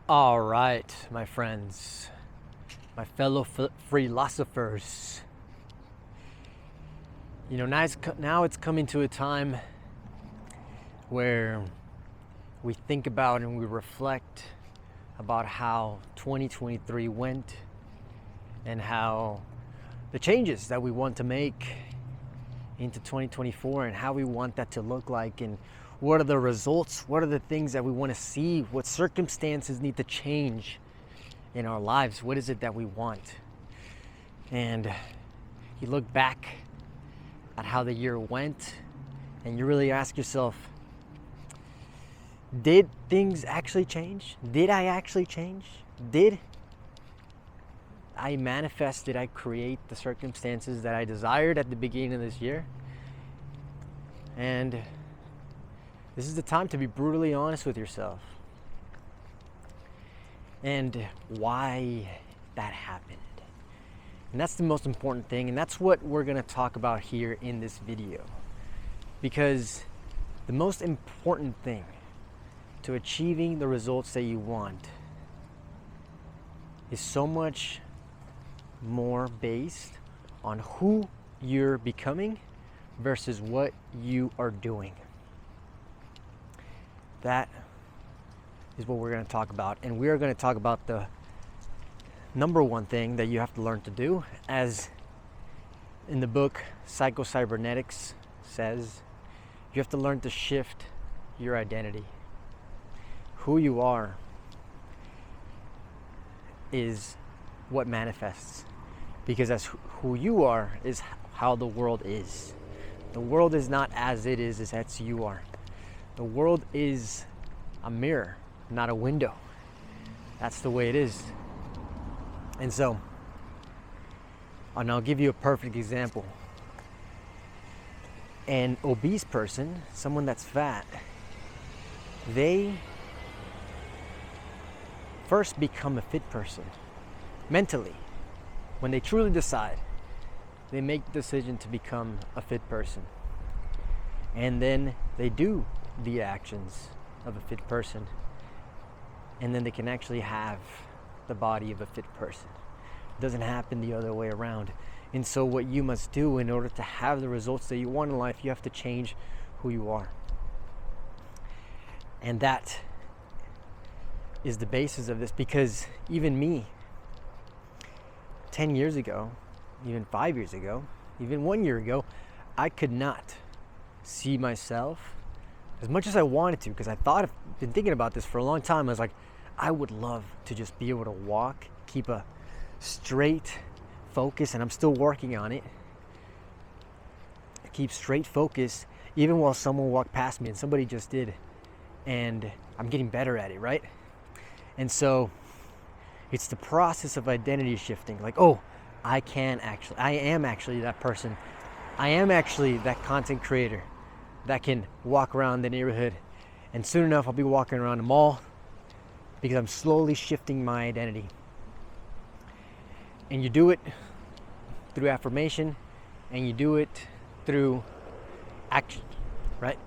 All right, my friends, my fellow philosophers. You know, now it's coming to a time where we think about and we reflect about how 2023 went and how the changes that we want to make into 2024 and how we want that to look like, and what are the results, what are the things that we want to see, what circumstances need to change in our lives, what is it that we want. And you look back at how the year went and you really ask yourself, did things actually change? Did I actually change? Did I manifest, did I create the circumstances that I desired at the beginning of this year? And this is the time to be brutally honest with yourself and why that happened. And that's the most important thing, and that's what we're going to talk about here in this video. Because the most important thing to achieving the results that you want is so much more based on who you're becoming versus what you are doing. That is what we're going to talk about, and we are going to talk about the number one thing that you have to learn to do, as in the book Psycho-Cybernetics says, you have to learn to shift your identity. Who you are is what manifests, because that's who you are is how the world is. The world is not as it is as you are. The world is a mirror, not a window. That's the way it is. And so, and I'll give you a perfect example. An obese person, someone that's fat, they first become a fit person mentally. When they truly decide, they make the decision to become a fit person. And then they do the actions of a fit person. And then they can actually have the body of a fit person. It doesn't happen the other way around. And so what you must do in order to have the results that you want in life, you have to change who you are. And that is the basis of this, because even me, 10 years ago, even 5 years ago, even 1 year ago, I could not see myself as much as I wanted to, because I've been thinking about this for a long time. I was like, I would love to just be able to walk, keep a straight focus, and I'm still working on it. Keep straight focus even while someone walked past me, and somebody just did, and I'm getting better at it, right? And so it's the process of identity shifting. Like, oh, I am actually that person. I am actually that content creator that can walk around the neighborhood, and soon enough I'll be walking around the mall, because I'm slowly shifting my identity. And you do it through affirmation, and you do it through action, right?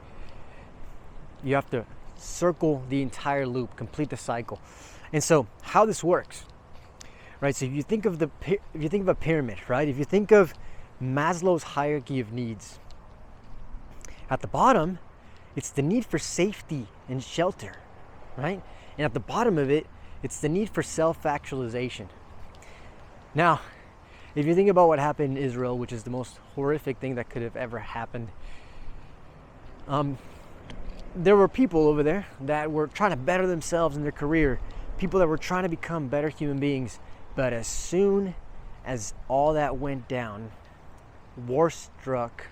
You have to circle the entire loop, complete the cycle. And so how this works, right? So if you think of a pyramid, right? If you think of Maslow's hierarchy of needs, at the bottom, it's the need for safety and shelter, right? And at the bottom of it, it's the need for self-actualization. Now, if you think about what happened in Israel, which is the most horrific thing that could have ever happened, there were people over there that were trying to better themselves in their career, people that were trying to become better human beings. But as soon as all that went down, war struck,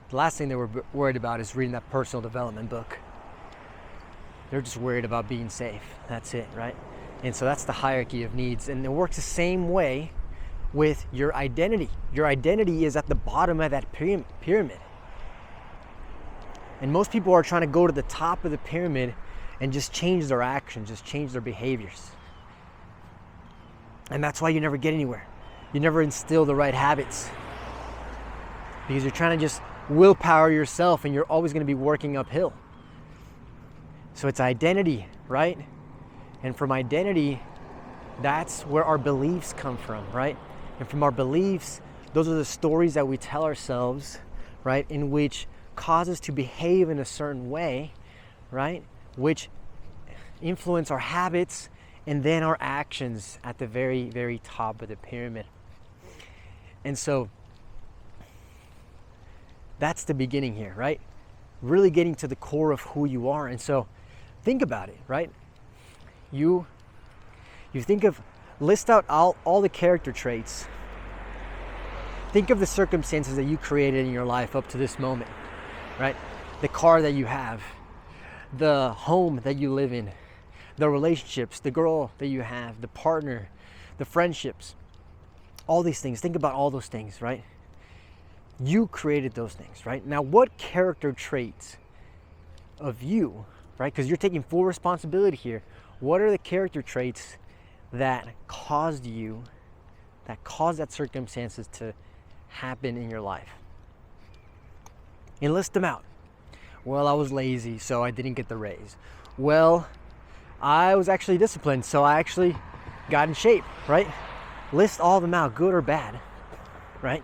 the last thing they were worried about is reading that personal development book. They're just worried about being safe. That's it, right? And so that's the hierarchy of needs. And it works the same way with your identity. Your identity is at the bottom of that pyramid. And most people are trying to go to the top of the pyramid and just change their actions, just change their behaviors. And that's why you never get anywhere. You never instill the right habits, because you're trying to just willpower yourself, and you're always going to be working uphill. So it's identity, right? And from identity, that's where our beliefs come from, right? And from our beliefs, those are the stories that we tell ourselves, right? In which cause us to behave in a certain way, right? Which influence our habits and then our actions at the very, very top of the pyramid. And so that's the beginning here, right? Really getting to the core of who you are. And so think about it, right? You think of, list out all the character traits. Think of the circumstances that you created in your life up to this moment, right? The car that you have, the home that you live in, the relationships, the girl that you have, the partner, the friendships, all these things. Think about all those things, right? You created those things, right? Now, what character traits of you, right? Because you're taking full responsibility here. What are the character traits that caused that circumstances to happen in your life? And list them out. Well, I was lazy, so I didn't get the raise. Well, I was actually disciplined, so I actually got in shape, right? List all of them out, good or bad, right?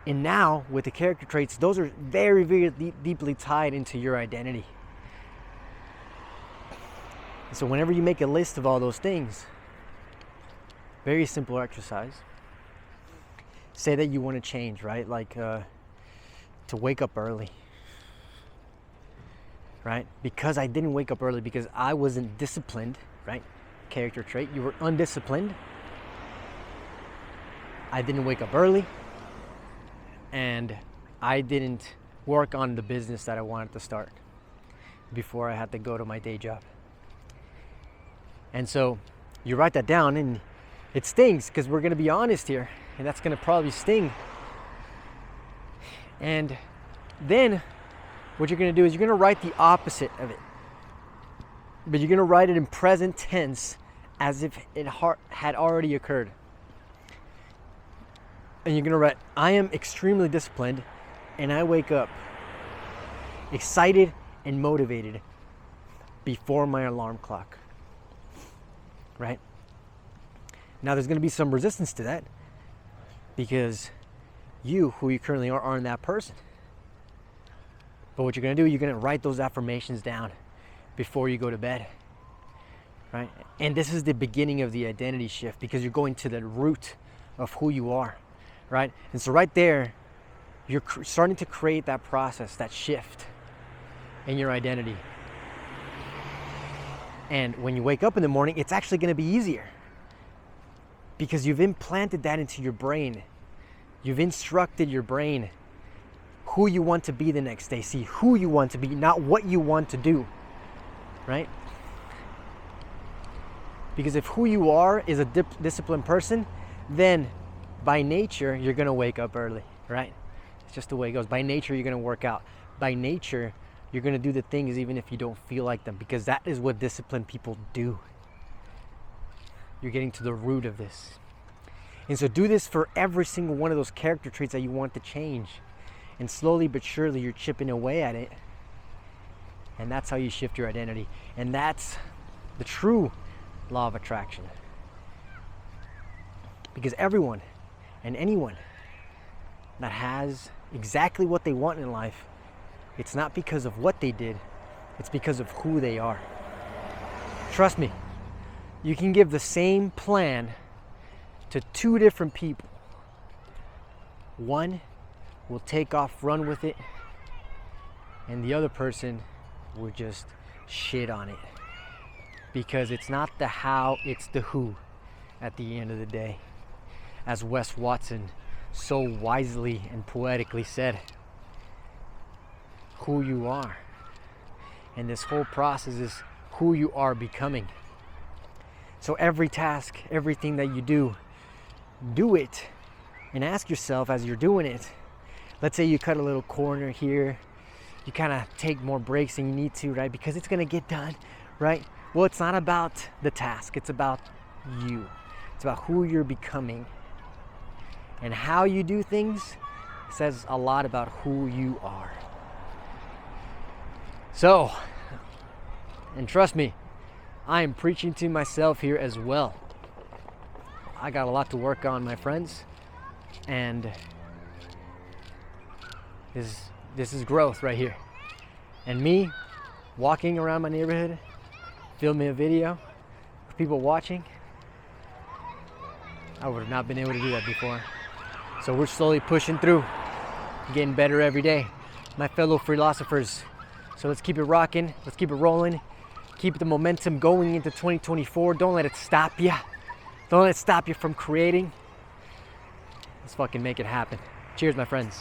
And now, with the character traits, those are very, very deeply tied into your identity. So whenever you make a list of all those things, very simple exercise. Say that you want to change, right? Like to wake up early, right? Because I didn't wake up early because I wasn't disciplined, right? Character trait, you were undisciplined. I didn't wake up early, and I didn't work on the business that I wanted to start before I had to go to my day job. And so you write that down, and it stings because we're going to be honest here, and that's going to probably sting. And then what you're going to do is you're going to write the opposite of it, but you're going to write it in present tense as if it had already occurred. And you're going to write, I am extremely disciplined, and I wake up excited and motivated before my alarm clock. Right? Now there's going to be some resistance to that because you, who you currently are, aren't that person. But what you're going to do, you're going to write those affirmations down before you go to bed. Right? And this is the beginning of the identity shift because you're going to the root of who you are. Right? And so right there, you're starting to create that process, that shift in your identity. And when you wake up in the morning, it's actually going to be easier because you've implanted that into your brain. You've instructed your brain who you want to be the next day. See, who you want to be, not what you want to do, right? Because if who you are is a disciplined person, then by nature, you're going to wake up early, right? It's just the way it goes. By nature, you're going to work out. By nature, you're going to do the things even if you don't feel like them, because that is what disciplined people do. You're getting to the root of this. And so do this for every single one of those character traits that you want to change. And slowly but surely, you're chipping away at it. And that's how you shift your identity. And that's the true law of attraction. Because everyone and anyone that has exactly what they want in life, it's not because of what they did, it's because of who they are. Trust me, you can give the same plan to two different people. One will take off, run with it, and the other person will just shit on it. Because it's not the how, it's the who at the end of the day. As Wes Watson so wisely and poetically said, who you are. And this whole process is who you are becoming. So every task, everything that you do it and ask yourself as you're doing it. Let's say you cut a little corner here, you kind of take more breaks than you need to, right? Because it's going to get done, right? Well, it's not about the task, it's about you. It's about who you're becoming. And how you do things says a lot about who you are. So, and trust me, I am preaching to myself here as well. I got a lot to work on, my friends, and this is growth right here. And me walking around my neighborhood, filming a video with people watching, I would have not been able to do that before. So we're slowly pushing through, getting better every day, my fellow philosophers. So let's keep it rocking, let's keep it rolling, keep the momentum going into 2024. Don't let it stop you. Don't let it stop you from creating. Let's fucking make it happen. Cheers, my friends.